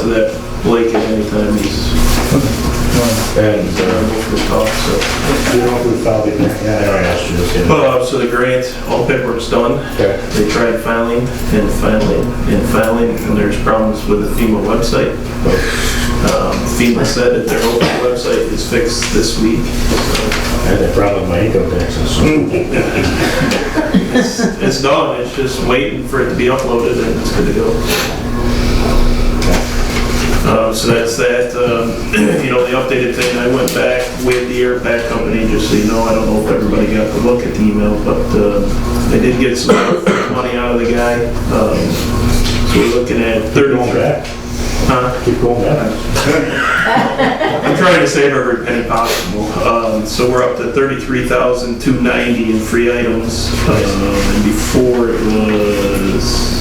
to that Blake at any time. He's And for talk. So. you know if we filed it? Yeah, I asked you this. So the grant, all paperwork's done. Okay. They tried filing, and there's problems with the FEMA website. FEMA said that their local website is fixed this week. I had that problem with my income taxes. It's done. It's just waiting for it to be uploaded, and it's good to go. So that's that. You know, the updated thing, I went back with the airpack company, just so you know. I don't know if everybody got to look at the email, but I did get some money out of the guy. So we're looking at 30. Going back. Keep going back. I'm trying to save every penny possible. So we're up to 33,290 in free items. And before it was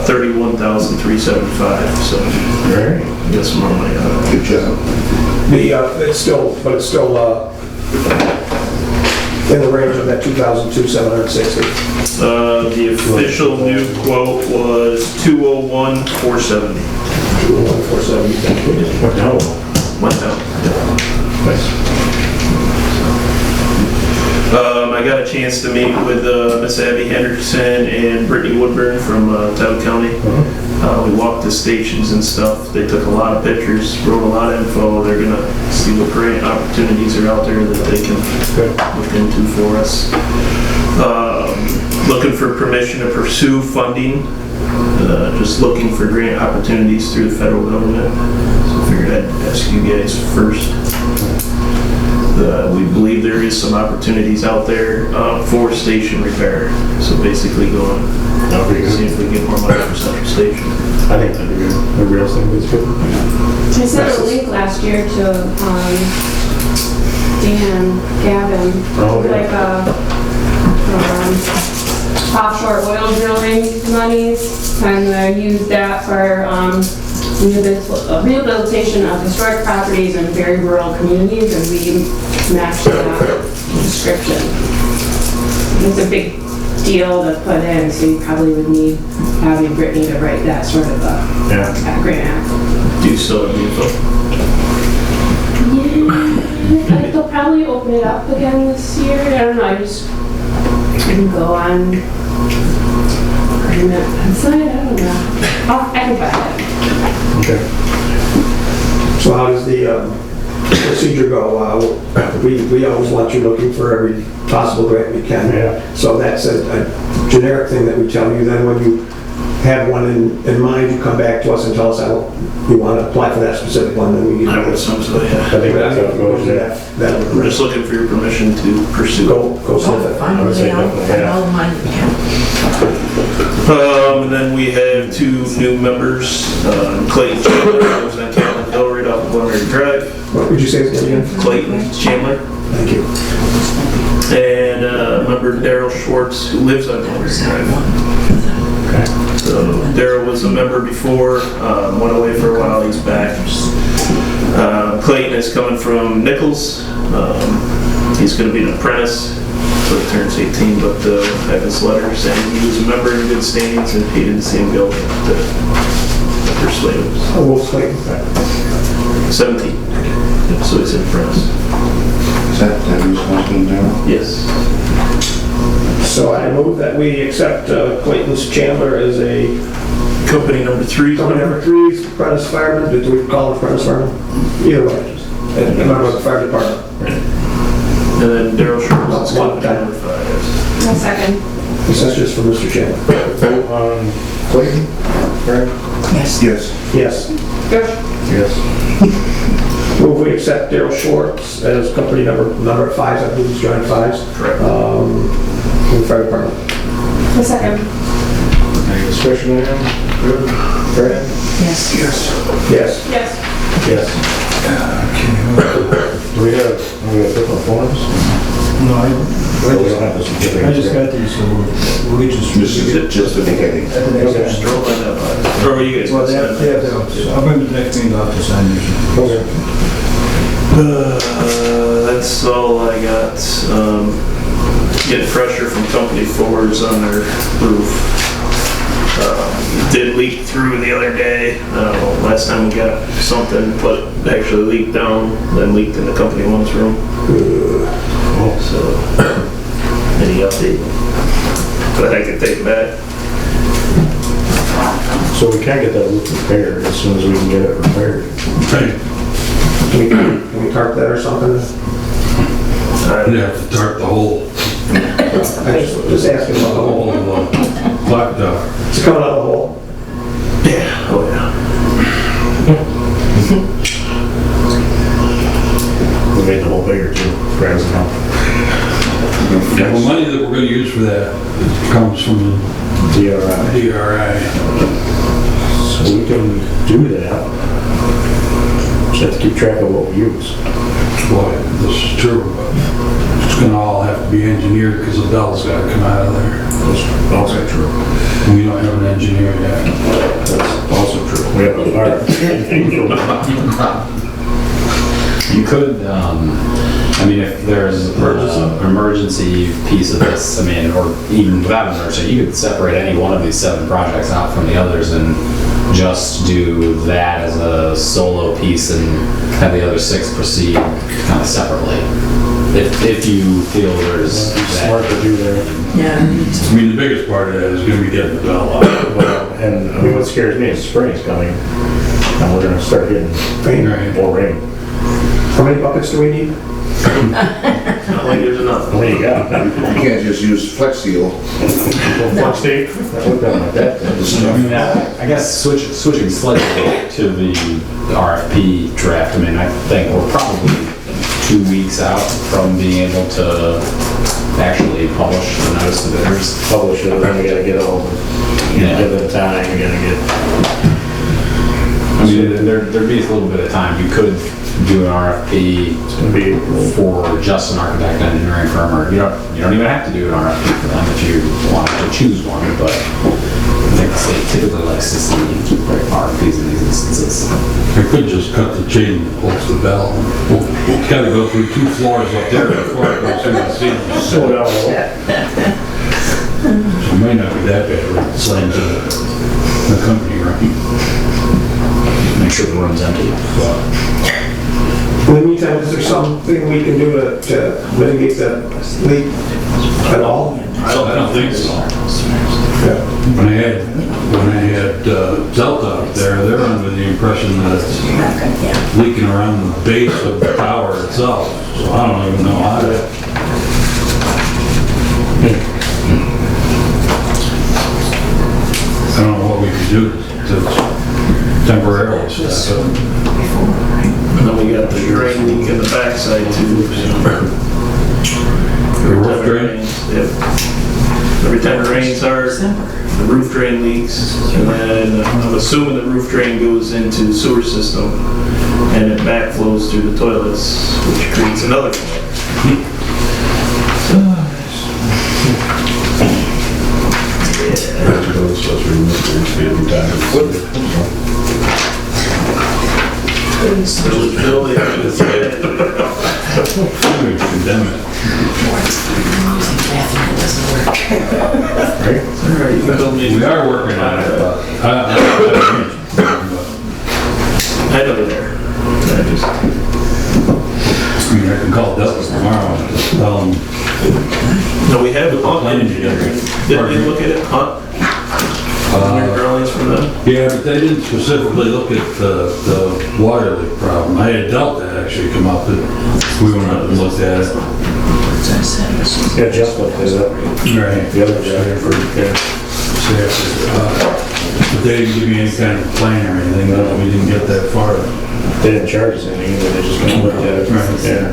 31,375. So get some more money out of it. Good job. It's still in the range of that 2,260. The official new quote was 201,470. 201,470. What now? Went down. Nice. I got a chance to meet with Miss Abby Henderson and Brittany Woodburn from Towne County. We walked the stations and stuff. They took a lot of pictures, wrote a lot of info. They're gonna see what grant opportunities are out there that they can look into for us. Looking for permission to pursue funding. Just looking for grant opportunities through the federal government. So I figured I'd ask you guys first. We believe there is some opportunities out there for station repair. So basically going see if we can get more money for Central Station. I think that'd be good. Everybody else think it's good? I sent a link last year to Dan Gavin, like offshore oil drilling monies, and used that for rehabilitation of historic properties in very rural communities, and we matched that description. It's a big deal to put in, so you probably would need having Brittany to write that sort of a grant. Do you still have the info? Yeah, they'll probably open it up again this year. I don't know, I just didn't go on agreement website. I don't know. I can find it. Okay. So how does the procedure go? We always want you looking for every possible grant we can. Yeah. So that's a generic thing that we tell you. Then when you have one in mind, you come back to us and tell us how you want to apply for that specific one, then we can. I would assume so, yeah. I think that's how it goes. I'm just looking for your permission to pursue. Go send it. Finally, all money. And then we have two new members, Clayton Chandler, who lives on Calvin Hill right off of Glenmary Drive. What would you say again? Clayton Chandler. Thank you. And member Daryl Schwartz, who lives on Glenmary Drive. So Daryl was a member before, went away for a while, he's back. Clayton is coming from Nichols. He's going to be an apprentice until he turns 18, but have his letter saying he was a member in good standings and paid in the same bill to persuade him. How old's Clayton? 17. Yep, so he's an apprentice. Is that who's husband now? Yes. So I move that we accept Clayton Chandler as a Company number 3. company number 3, apprentice fireman. Do we call it apprentice fireman? Either way, just a member of the fire department. And then Daryl Schwartz is company number 5. A second. This is just for Mr. Chandler. Vote on Clayton, right? Yes. Yes. Yes. Good. Yes. Move we accept Daryl Schwartz as company number 5, I believe he's joined 5s. Correct. In the fire department. A second. Any discussion on him? Good? Brad? Yes. Yes. Yes. Yes. Do we have different forms? No, We don't have the certificate. I just got these, so we just. This is it, just to make it. At the next Just meeting. throw it on that. Or you guys Well, can they send have, it. I'll bring the next meeting off to sign these. Okay. That's all I got. Getting pressure from Company 4s on their roof. Did leak through the other day. Last time we got something, but actually leaked down, then leaked in the company one's room. So, any update? But I can take it back. So we can get that roof repaired as soon as we can get it repaired. Can we tarp that or something? You'd have to tarp the whole, I just asking about the hole. blacktop. It's coming out of the hole. Yeah, oh yeah. We made the hole bigger too, grabs it out. The money that we're gonna use for that comes from DRI. DRI. So we can do that. Just have to keep track of what we use. Boy, this is true, but it's gonna all have to be engineered because the bell's gotta come out of there. That's also true. And we don't have an engineer yet. That's also true. We have a fire. You could, I mean, if there's an emergency piece of this, I mean, or even without an emergency, you could separate any one of these 7 projects out from the others and just do that as a solo piece and have the other 6 proceed kind of separately. If you feel there's Smart that. to do that. Yeah. I mean, the biggest part of that is gonna be getting the bell out. Well, and I mean, what scares me is spring's coming, and we're gonna start getting Right. more rain. How many buckets do we need? Not like there's enough. What do you got? You can't just use Flex Seal. Flex tape? That would done like that. I mean, I guess switching slightly to the RFP draft, I mean, I think we're probably 2 weeks out from being able to actually publish the notice to bidders. Publish it, then we gotta get all the, Yeah. give it a time, we gotta get. I mean, there'd be a little bit of time. You could do an RFP It's gonna be, for just an architect engineering firm, or you don't even have to do an RFP for them if you want to choose one, but I think the state typically likes to see RFPs in these instances. I could just cut the chain that holds the bell. It's gotta go through 2 floors up there before it goes through the ceiling. slow down a little. So it might not be that bad, but it's like the company, right? Make sure the room's empty. In the meantime, is there something we can do to mitigate that leak at all? I don't think so. Yeah. When I had Delta up there, they were under the impression that it's leaking around the base of the tower itself. So I don't even know how to. I don't know what we could do to temporarily stop it. And then we got the drain leak in the backside too. The roof drain? Yep. Every time it rains hard, the roof drain leaks, and then I'm assuming the roof drain goes into the sewer system, and it backflows through the toilets, which creates another flood. Village building, it's bad. We condemn it. Alright, you can build me. We are working on it, but I know they're there. I mean, I can call Delta tomorrow and just tell them, No, we have a Planning together. Didn't we look at it, huh? Your drawings from them? yeah, but they didn't specifically look at the water leak problem. I had Delta actually come up and we went up and looked at it. Yeah, Jeff looked it up. Right. The other guy for, yeah. But they didn't give me any kind of plan or anything, we didn't get that far. They didn't charge us anything, they just kind of looked at it. Right. Yeah.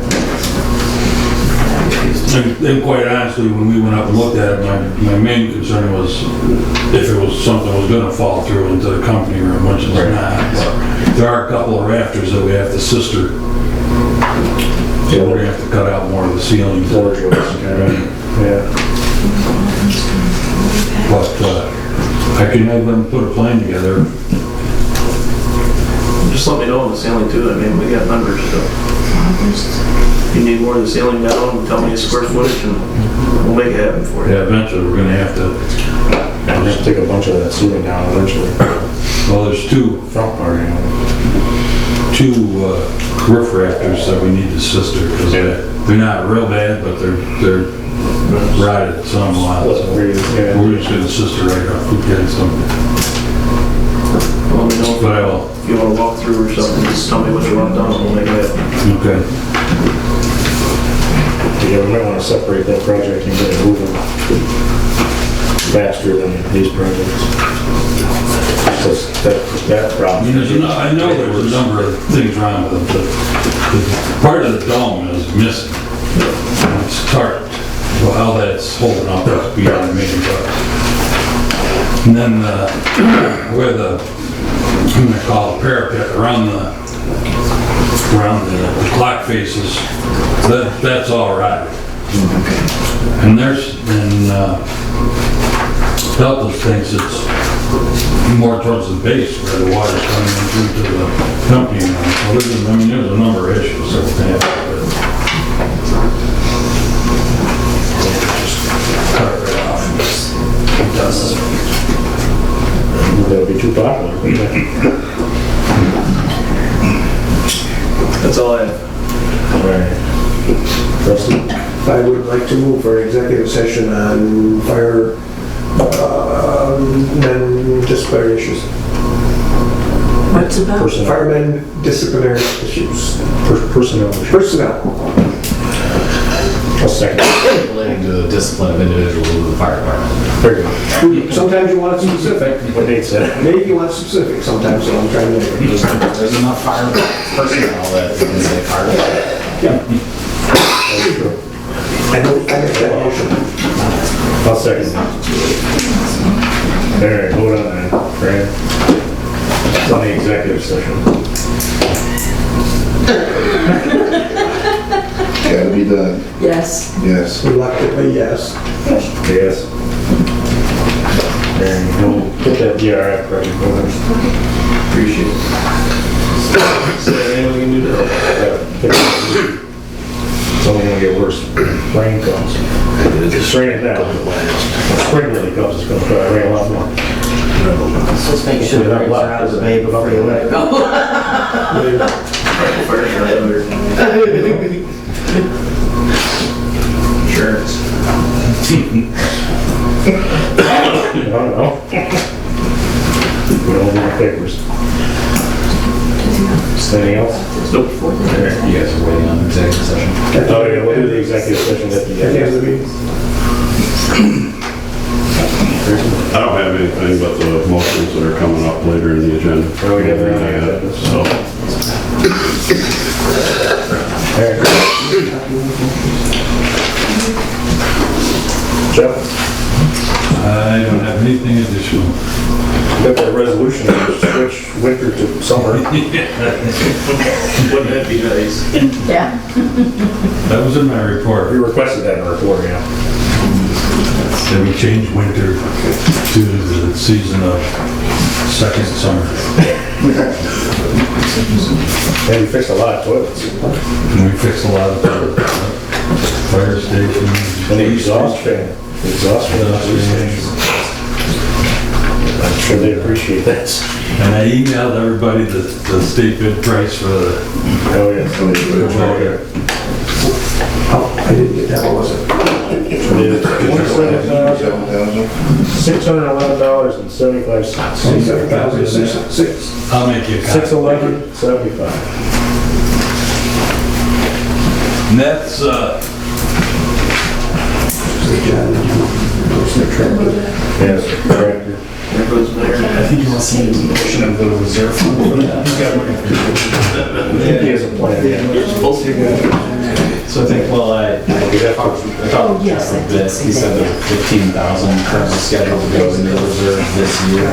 And quite honestly, when we went up and looked at it, my main concern was if it was something that was gonna fall through into the company room, which it's not. But there are a couple of rafters that we have to sister. So we're gonna have to cut out more of the ceiling. Wardrobes, kind of, yeah. But I can have them put a plan together. Just let me know on the ceiling too, I mean, we got numbers, so. If you need more of the ceiling down, tell me a square footage and we'll make it happen for you. Yeah, eventually we're gonna have to I'm gonna take a bunch of that ceiling down eventually. Well, there's two Front part, you know. roof rafters that we need to sister, because they're not real bad, but they're rotted somewhat. So we're just gonna sister right up against them. Let me know But I will. if you want to walk through or something, just tell me what you want done, and we'll make it happen. Okay. Yeah, we might want to separate that project and get it moving faster than these projects. Because that problem. I know there's a number of things wrong with them, but part of the dome is missing. It's tarped. Well, how that's holding up is beyond me, but. And then where the, I'm gonna call it parapet, around the clock faces, that's all right. And Delta thinks it's more towards the base where the water's coming into the company now. So there's a number of issues that we're gonna have to just cut it right off. It does. That'll be too popular. That's all I have. Right. Trustee? I would like to move for executive session on fire, men disciplinary issues. What's about? Personnel. Firemen disciplinary issues. Personnel. Personnel. A second. Relating to the discipline of individuals in the fire department. Very good. Sometimes you want it specific. What Nate said. Maybe you want it specific sometimes, so I'm trying to make it. There's enough fire personnel that you can say fire department. Yeah. That's true. I make that motion. I'll second that. All right, hold on then, Fran. It's on the executive session. Gotta be done. Yes. Yes. Reluctantly, yes. Yes. And we'll get that DRF project going. Appreciate it. Is there anything we can do to help? It's only gonna get worse. Rain comes. It's raining now. When spring really comes, it's gonna probably rain a lot more. Just make sure the rain's out of the bay before you let it go. Insurance. I don't know. Put all in the papers. Anything else? Nope. You guys are waiting on the executive session. Oh, yeah, we'll do the executive session at the At the end of end. the meeting. I don't have anything but the motions that are coming up later in the agenda. Oh, we got that on the agenda. So, All right. Jeff, I don't have anything additional. got that resolution to switch winter to summer. Wouldn't that be nice? Yeah. That was in my report. We requested that in our report, yeah. That we changed winter to the season of second summer. And we fixed a lot of toilets. And we fixed a lot of the fire stations. And the exhaust fan. I'm sure they appreciate that. And I emailed everybody the state bid price for the, Oh, yeah. Oh, I didn't get that, what was it? $611.75. 27,606. I'll make you a copy. $611.75. And that's, Yes, tractor. There goes there. I think you want to see the motion of the reserve fund. He has a plan, yeah. You're supposed to. So I think, well, I talked to yes, Jeff a I bit. did see He said that. that 15,000 currently scheduled to go into the reserve this year.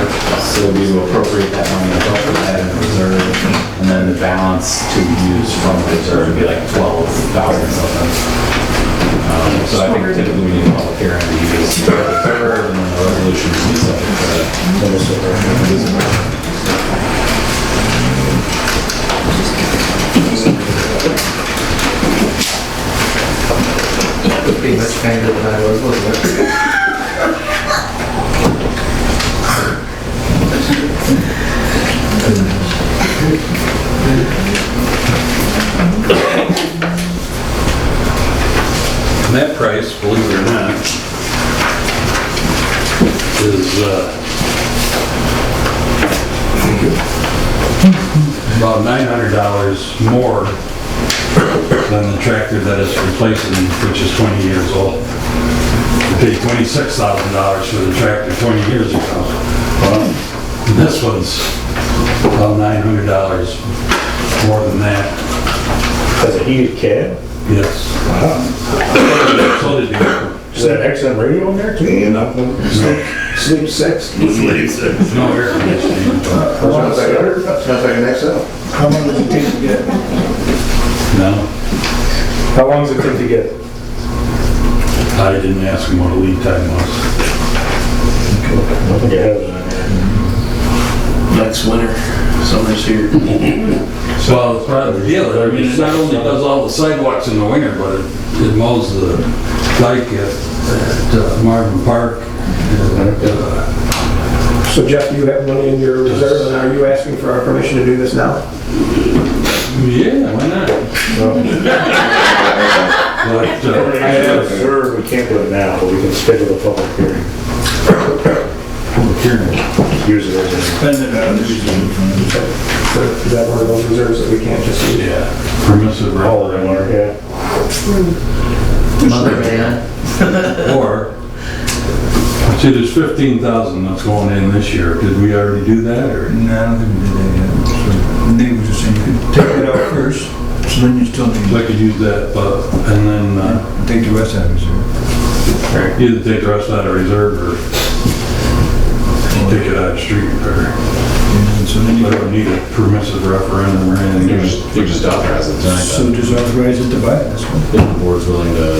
So we will appropriate that money and put that in reserve. And then the balance to use from the reserve would be like 12,000 something. So I think typically we need a public hearing to use the third and then the resolution to be subject to Pretty much kinder than I was, wasn't it? price, believe it or not, is about $900 more than the tractor that is replacing, which is 20 years old. We paid $26,000 for the tractor 20 years ago. And this one's about $900 more than that. That's a heated cab? Yes. So did you. Is that XM radio in there too? You know? Sleep 6. No air conditioning. Sounds like an XL. How long does it take to get? No, How long does it take to get? I didn't ask him what the lead time was. I don't think I have it on there. Next winter, summer's here. Well, it's part of the deal. I mean, it not only does all the sidewalks in the winter, but it mows the dike at Marvin Park. So Jeff, you have money in your reserve, and are you asking for our permission to do this now? Yeah, why not? But, I have reserved, we can't do it now, but we can schedule a public hearing. Use it as a... Spend it out of the reserve fund. Is that one of those reserves that we can't just use? yeah, permissive All of them are, yeah. Mother man. Or, see, there's 15,000 that's going in this year. Did we already do that, or? No, I don't think we did that yet. So Dave was just saying you could take it out first, so then you still I need could use that, and then take the rest out of reserve. either take the rest out of reserve or take it out of street repair. And so then I you, don't need a permissive referendum or anything. You just authorize it tonight, so just authorize it to buy it, that's fine. if the board's willing to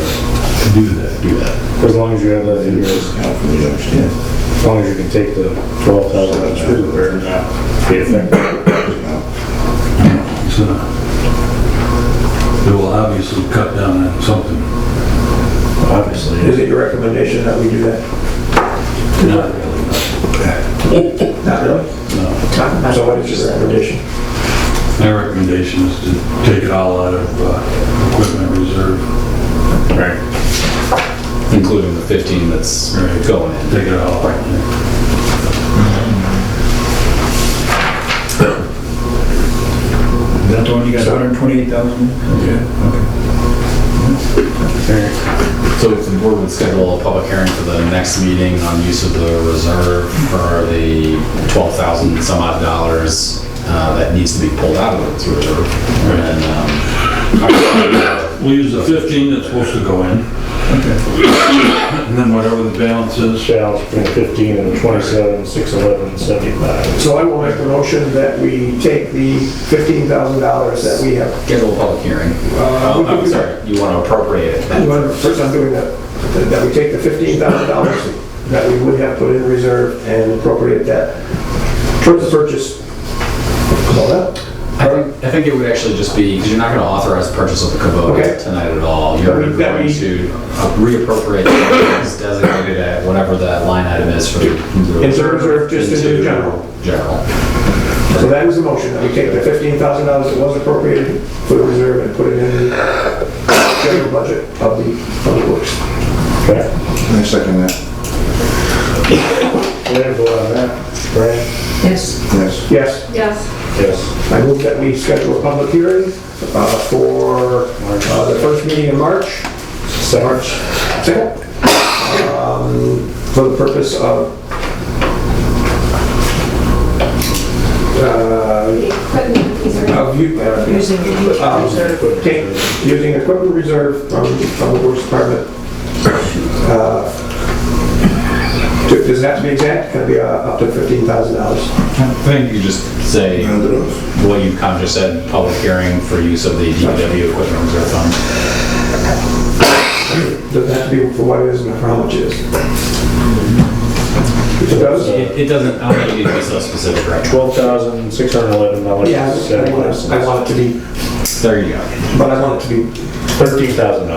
Do that. do that. As long as you have that in your account for the understand. As long as you can take the 12,000 out of street repair and not be affected. So, it will obviously cut down on something. Obviously. Is it your recommendation that we do that? Not really, Not really? no. So what is your recommendation? My recommendation is to take it all out of equipment reserve. Right. Including the 15 that's going in. Take it all out. Is that the one you got 128,000? Okay. So if the board would schedule a public hearing for the next meeting on use of the reserve for the 12,000 some odd dollars that needs to be pulled out of the reserve. And We'll use the 15 that's supposed to go in. Okay. And then whatever the balance is. Balance between 15 and 27, 611, 75. So I will make a motion that we take the $15,000 that we have. schedule a public hearing. I'm sorry, you want to appropriate it? First, I'm doing that we take the $15,000 that we would have put in reserve and appropriate that towards the purchase. Hold up. I think it would actually just be, because you're not going to authorize the purchase of the Kubota Okay. tonight at all. You're That going we- to reappropriate the funds designated at whatever that line item is for the Into reserve, just into general. General. So that was the motion, that we take the $15,000 that was appropriated for the reserve and put it in the general budget of the public works. Okay. I second that. Ready to vote on that? Brian? Yes. Yes. Yes, Yes. Yes. I move that we schedule a public hearing for the first meeting in March. March 2nd. For the purpose of using equipment reserve from the Works Department. Does it have to be exact? Can it be up to $15,000? I think you could just say what you kind of just said, public hearing for use of the DPW equipment reserve fund. Does it have to be for what it is and for how much it is? If it does? It doesn't, I don't think you need to be so specific right now. $12,611. Yeah, I want it to be, There you go. but I want it to be, $13,000.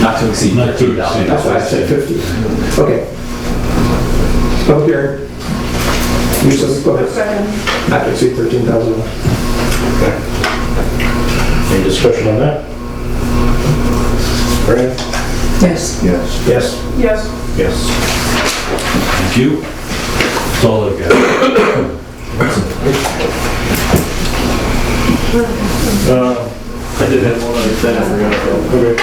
Not to exceed Not to exceed. $13,000. that's why I said 50. Okay. Public hearing. Use of equipment, not to exceed $13,000. Any discussion on that? Brian? Yes. Yes. Yes. Yes. Yes. Thank you. That's all I've got. I did have one other thing I forgot about. Okay.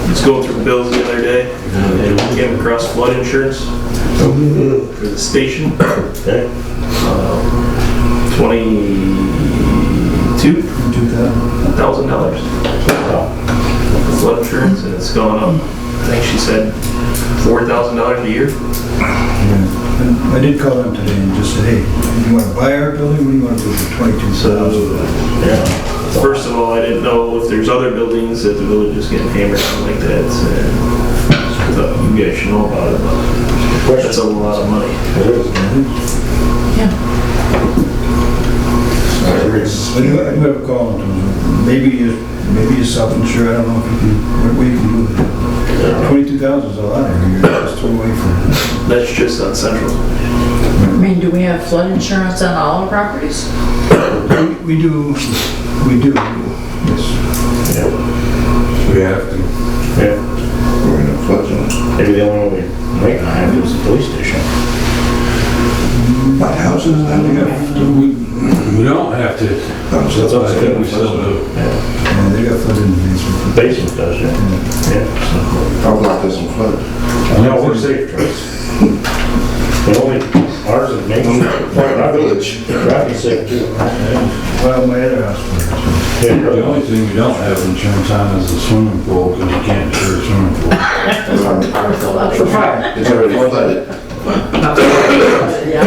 Just going through bills the other day, and came across flood insurance for the station. Okay. $22,000 flood insurance, and it's going up. I think she said $4,000 a year. I did call them today and just said, hey, you want to buy our building? What do you want to do with the 22,000? Yeah. First of all, I didn't know if there's other buildings that the village is getting hammered on like that. So I thought you guys should know about it, but that's a lot of money. I do have a call on them. Maybe you self-insure. I don't know if you can, what way you can do it. 22,000 is a lot. You're just throw away from it. That's just on Central. I mean, do we have flood insurance on all the properties? We do. Yes. We have to. Yeah. We're in a flood zone. Maybe the only one we might not have is the police station. Not houses, I think. We don't have to. I think we still do. Yeah, they got flooded in the basement. Basement does, yeah. Our block doesn't flood. No, we're safe, Trace. The only, ours is Main Street, our village, Rapi's safe too. Well, my other house flooded. The only thing we don't have insurance on is the swimming pool, because you can't insure a swimming pool. For fire. It's already flooded. Yeah.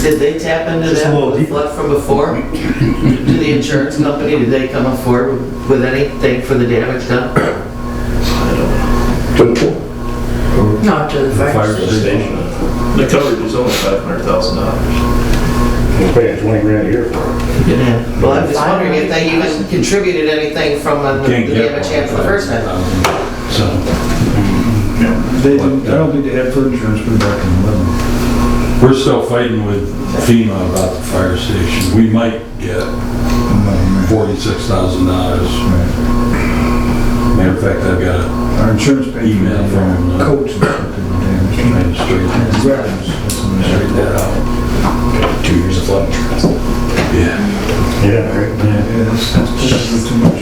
Did they tap into Just a that little with flood from before? To the insurance company, did they come forward with anything for the damage done? To the pool. Not to the fire Fire station. station. The coverage is only $500,000. We're paying 20 grand a year for it. Yeah. Well, I'm just wondering if they even contributed anything from the Can't get damage had for the first time. So, They didn't, I don't think they had flood insurance for back in 11. we're still fighting with FEMA about the fire station. We might get $46,000. Matter of fact, I've got Our insurance paid for Email from, the coats and stuff that were damaged. trying to straighten And weapons, that's what they straighten said. that out. 2 years of flood insurance. Yeah. Yeah, right. Yeah, that's just too much.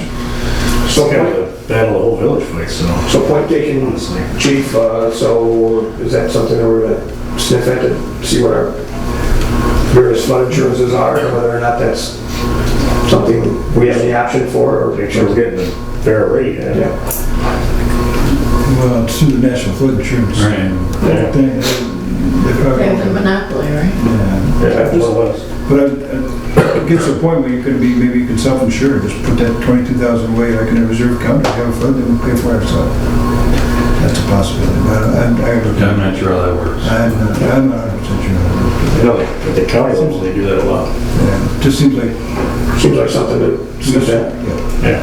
So kind of battle the whole village fights, so. So point taken, chief, so is that something that we're gonna sniff at to see what our various flood insurances are, and whether or not that's something we have the option for, or make sure we're getting a fair rate? Yeah. Well, it's through the National Flood Insurance. Right. Yeah. They probably- They have the monopoly, right? Yeah. Yeah, that's what it was. But it gets to a point where you could be, maybe you can self-insure, just put that 22,000 away, like in a reserve account, if you have a flood, then we'll pay for it ourselves. That's a possibility, but I'm not sure how that works. I'm not 100% sure. I know, but the county seems they do that a lot. Yeah, it just seems like, Seems like something to sniff at. yeah. Yeah.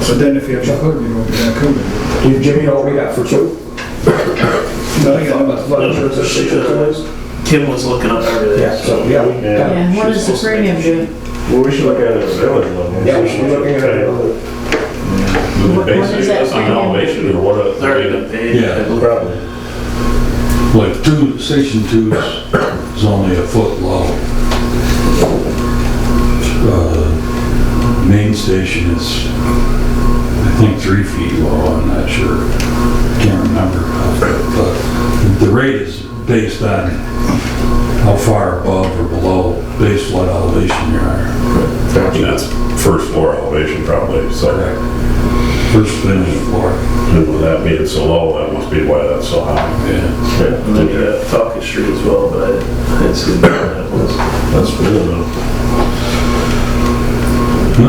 But then if you have flood, you won't be that covered. Jimmy, know what we got for two? Nothing else. Flood insurance at Station Two. Kim was looking up everything. Yeah, so, yeah, we. Yeah, what does the premium do? Well, we should look at it as a village level. Yeah, we should be looking at it. What is that premium? Or what? They're already been paid. Yeah. Probably. Like Station 2 is only a foot low. Main station is, I think, 3 feet low, I'm not sure. Can't remember. But the rate is based on how far above or below base flood elevation you are. That's first floor elevation probably, so. First finished floor. And with that being so low, that must be why that's so high. Yeah. And then you got Falcon Street as well, but I didn't see what that was. That's really low.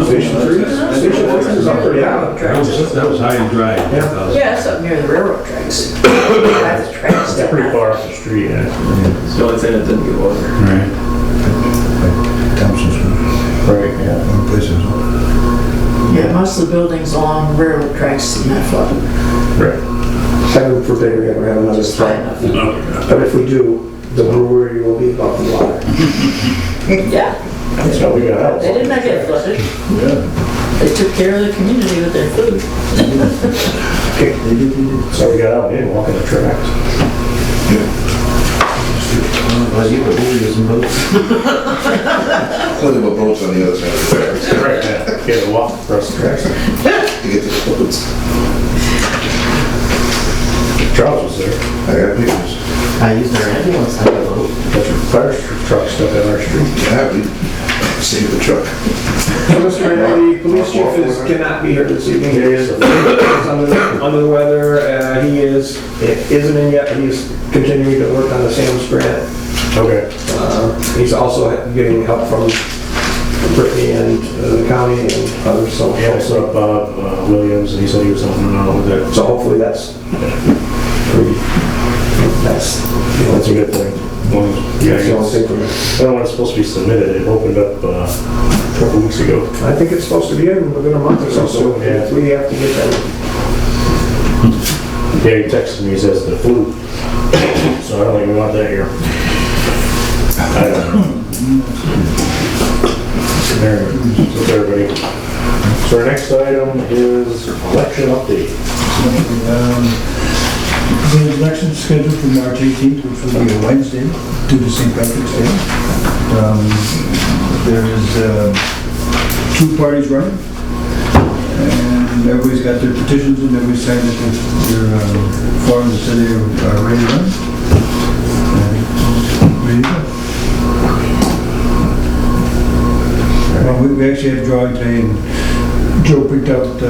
Station Three is up pretty high. That was high and dry. Yeah, it's up near the railroad tracks. Private tracks. It's pretty far off the street, yeah. It's the only thing that didn't get water. Right. Thompson's, Right, yeah. one places. Yeah, most of the buildings along railroad tracks do not flood. Right. Heaven forbid we ever have another Just high flood. enough. But if we do, the brewery will be above the water. Yeah, That's how we got out. they did not get flooded. Yeah. They took care of the community with their food. So we got out and walking the track. Well, you were using boats. Put them boats on the other side of the tracks. Right, yeah. Get a walk across the tracks. To get to the boats. Charles was there. I got pictures. I used their ambulance on the boat. That's your fire truck stuck on our street. Yeah, we saved the truck. So, Mr. Mayor, the police chief cannot be here this evening. He is under the weather. He isn't in yet, but he's continuing to work on the Sam's grant. Okay. He's also getting help from Brittany and the county and others. So He also up Bob Williams, and he said he was helping him out with it. So hopefully that's That's a good thing. that's the only thing for me. I don't know when it's supposed to be submitted. It opened up a couple weeks ago. I think it's supposed to be in within a month or so, so Yeah. we have to get that. Yeah, he texted me, he says the flu. So I don't think we want that here. I don't know. There, so everybody. So our next item is election update. The election is scheduled for March 18th, which will be a Wednesday, due to St. Patrick's Day. There is 2 parties running, and everybody's got their petitions and everybody's signed that their forms that say they are ready to run. And ready to go. Well, we actually had a drawing today, and Joe picked out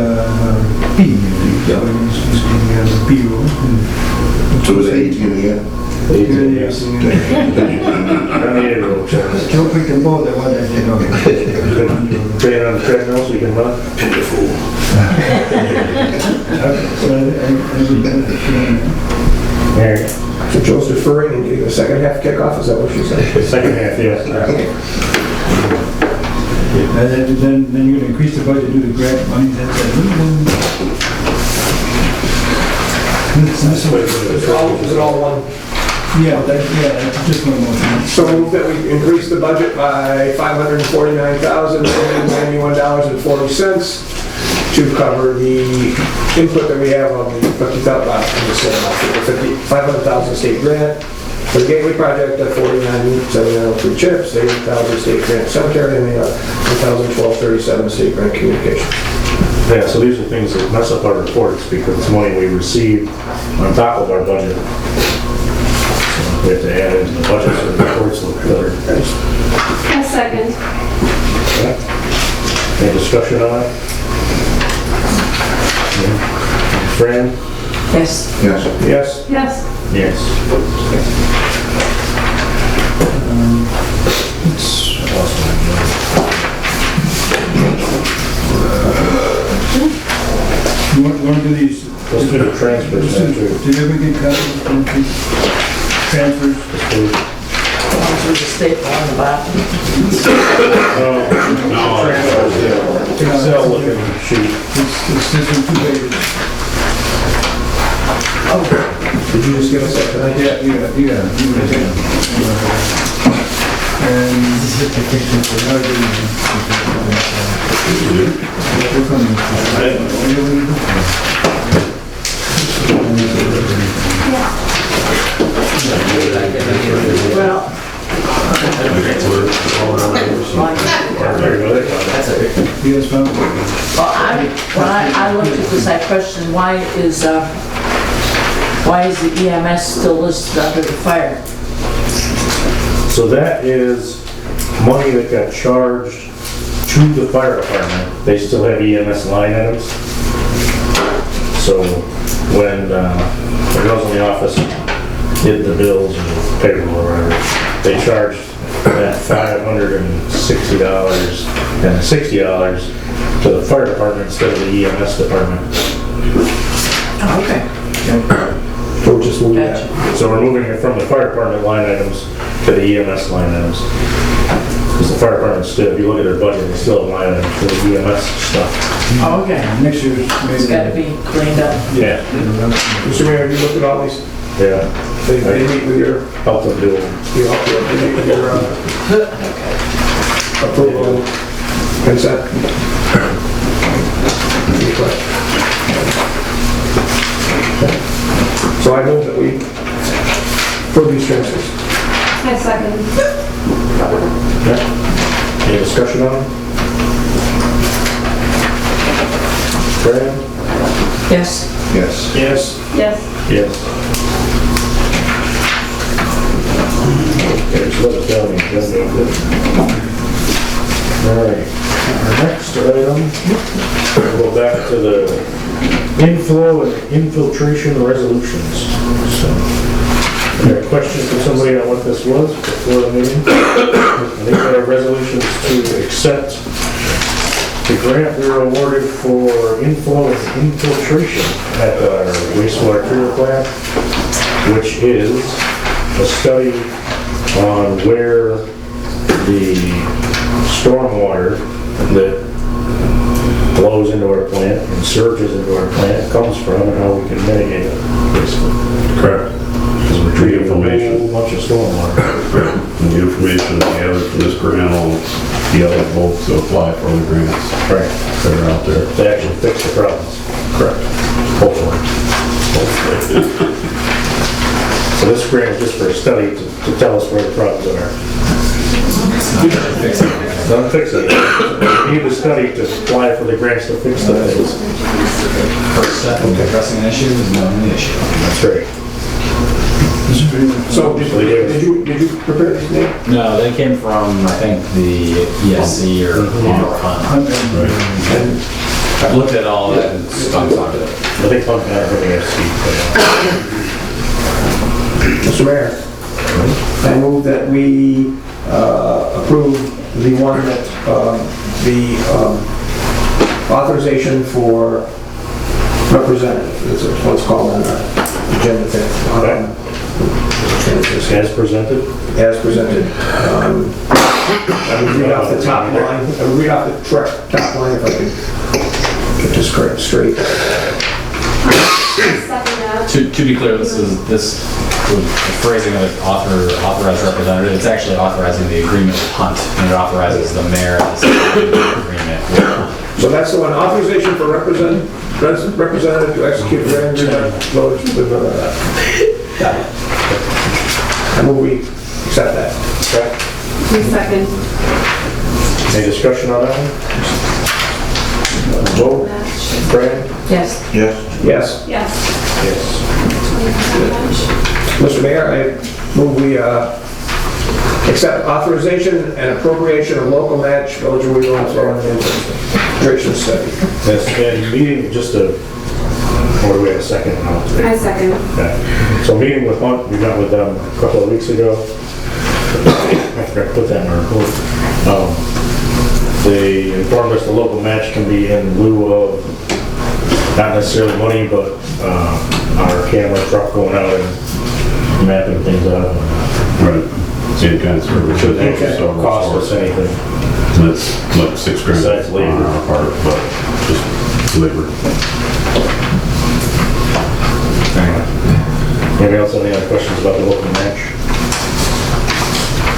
B. He's the B rule. So was it 18 again? I need a little chance. Joe picked them both, I wanted to know. Staying on the treadmill so you can run. There. So Joe's deferring and getting the second half kickoff, is that what she said? Second half, yes. And then you're gonna increase the budget due to grant money, that's Is it all one? that's just one motion. So move that we increase the budget by $549,791.40 to cover the input that we have on the 500,000 state grant for the Gateway Project at 49,703 chips, 8,000 state grant cemetery, and 1,1237 state grant communications. Yeah, so these are things that mess up our reports because it's money we received on top of our budget. So we have to add it into the budget so the reports look better. A second. Any discussion on it? Fran? Yes. Yes. Yes? Yes. Yes. You want to do these? Let's do the transfers then too. Did you ever get copies from the transfers? Ones with the staple on the bottom. Excel looking sheet. It's in 2 pages. Did you just give us that tonight? Yeah. Well, Yes, ma'am. when I looked at this, I questioned why is the EMS still listed under the fire? So that is money that got charged to the fire department. They still have EMS line items. So when the girls in the office did the bills or payroll or whatever, they charged that $560 and $60 to the fire department instead of the EMS department. Oh, okay. So we're just moving that. Gotcha. So we're moving it from the fire department line items to the EMS line items. Because the fire department still, if you look at their budget, they still have line items for the EMS stuff. Oh, okay. Next year's It's got to be cleaned up. Yeah. Mr. Mayor, have you looked at all these? Yeah. They meet with your, Help them do it. they meet with your approval and consent? for these transfers. I second. Any discussion on it? Brad? Yes. Yes. Yes. Yes. Yes. Okay, so let us down the agenda. All right, our next item, we'll go back to the inflow and infiltration resolutions. So, I got a question for somebody on what this was before the meeting. I think we have resolutions to accept the grant we were awarded for inflow and infiltration at our wastewater treatment plant, which is a study on where the stormwater that flows into our plant and surges into our plant comes from and how we can mitigate it, basically. Correct. Because we're treating a whole bunch of stormwater. And the information gathered from this grant will be eligible to apply for the grants Right. that are out there. To actually fix the problems. Correct. Hopefully. So this grant is just for a study to tell us where the problems are. Don't fix it. We need a study to apply for the grants to fix the things. First step in addressing an issue is knowing the issue. That's right. So did you prepare these names? No, they came from, I think, the ESC or Hunt. And I've looked at all of it and stunk on it. I think Hunt got it with Mr. Mayor, I move that we approve the one that, the authorization for representative, that's what it's called on the agenda thing. As presented. As presented. I would read off the top line, I would read off the top line if I could get this correct, straight. Second that. To be clear, this the phrasing of authorized representative, it's actually authorizing the agreement with Hunt, and it authorizes the mayor to sign the agreement with Hunt. So that's the one, authorization for representative to execute grand village. Got it. I move we accept that. I second. Any discussion on that one? Vote. Brad? Yes. Yes. Yes. Yes. Yes. Mr. Mayor, I move we accept authorization and appropriation of local match, village of Wheeling, Florida, and infiltration study. Yes, and meeting just a, or do we have a second now? I second. Okay. So meeting with Hunt, we met with them a couple of weeks ago. I forgot to put that in our report. They informed us the local match can be in lieu of, not necessarily money, but our camera truck going out and mapping things out. Right. Same kind of service. Shouldn't actually cost us anything. That's like $6,000 Besides labor. on our part, but just labor. Anybody else have any other questions about the local match?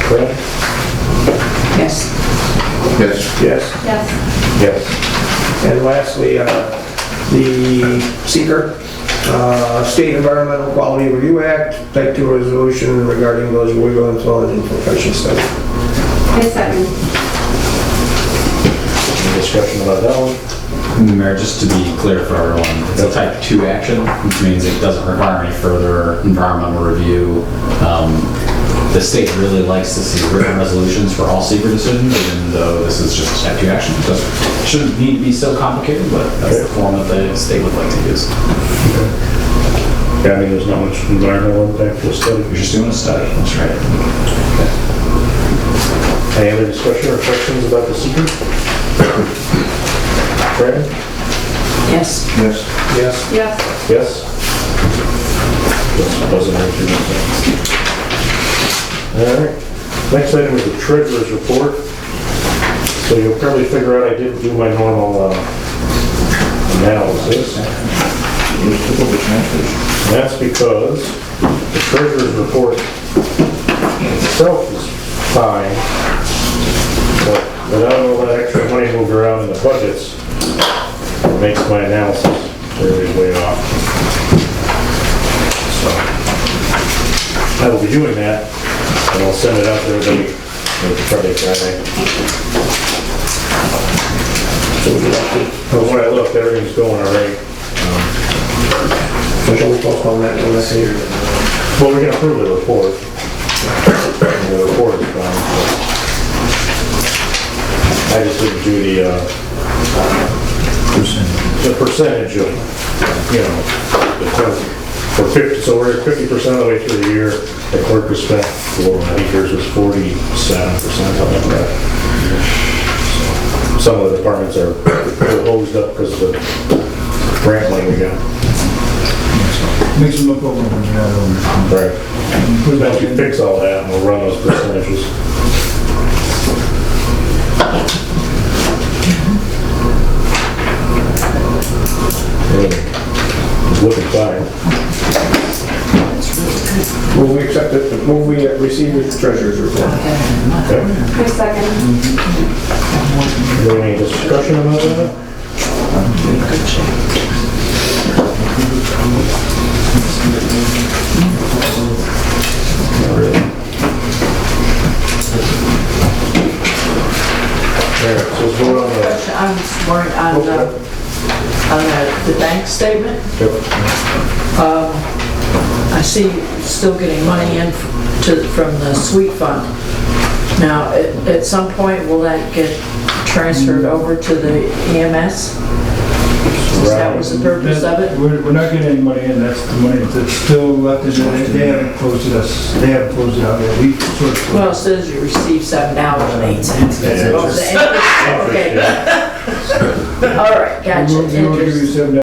Brad? Yes. Yes. Yes. Yes. Yes. And lastly, the seeker, State Environmental Quality Review Act, Type 2 resolution regarding village of Wheeling, Florida, infiltration study. I second. Any discussion about that one? Mayor, just to be clear for everyone, it's a type 2 action, which means it doesn't require any further environmental review. The state really likes to see written resolutions for all secret decisions, even though this is just a type 2 action. It shouldn't need to be so complicated, but that's the form that the state would like to use. Yeah, I mean, there's not much environmental impact to the study. You're just doing a study, that's right. Any other discussion or questions about the secret? Brad? Yes. Yes. Yes. Yes. Yes? Yes, doesn't answer that. All right. Next item is the treasurer's report. So you'll probably figure out I didn't do my normal analysis. And that's because the treasurer's report itself is fine, but without all that extra money moved around in the budgets, it makes my analysis really way off. So, I will be doing that, and I'll send it out to everybody, probably Friday. So would you like to, But when I looked, everything's going all right. so shall we postpone that until next year? Well, we can approve the report. And the report is fine. But I just didn't do the percentage of, you know, the total. For 50, so we're at 50% of the way through the year. The clerk has spent, well, I think yours was 47%, something like that. So, some of the departments are hosed up because of the grant money we got. Makes them look over when you're not over. Right. Put it Now back we in. fix all that and we'll run those percentages. It's looking fine. Will we accept it, will we receive the treasurer's report? Okay. I second. Is there any discussion about that? Not really. All right, so let's vote on that. Question, I'm just worried on the bank statement. I see you're still getting money in from the sweet fund. Now, at some point, will that get transferred over to the EMS? That was the purpose of it? We're not getting any money in, that's the money that's still left in there. They haven't closed it, they haven't closed it out yet. We sort of. Well, it says you received $7.08. Yeah. Okay. All right, gotcha. We'll give you Interest. $7.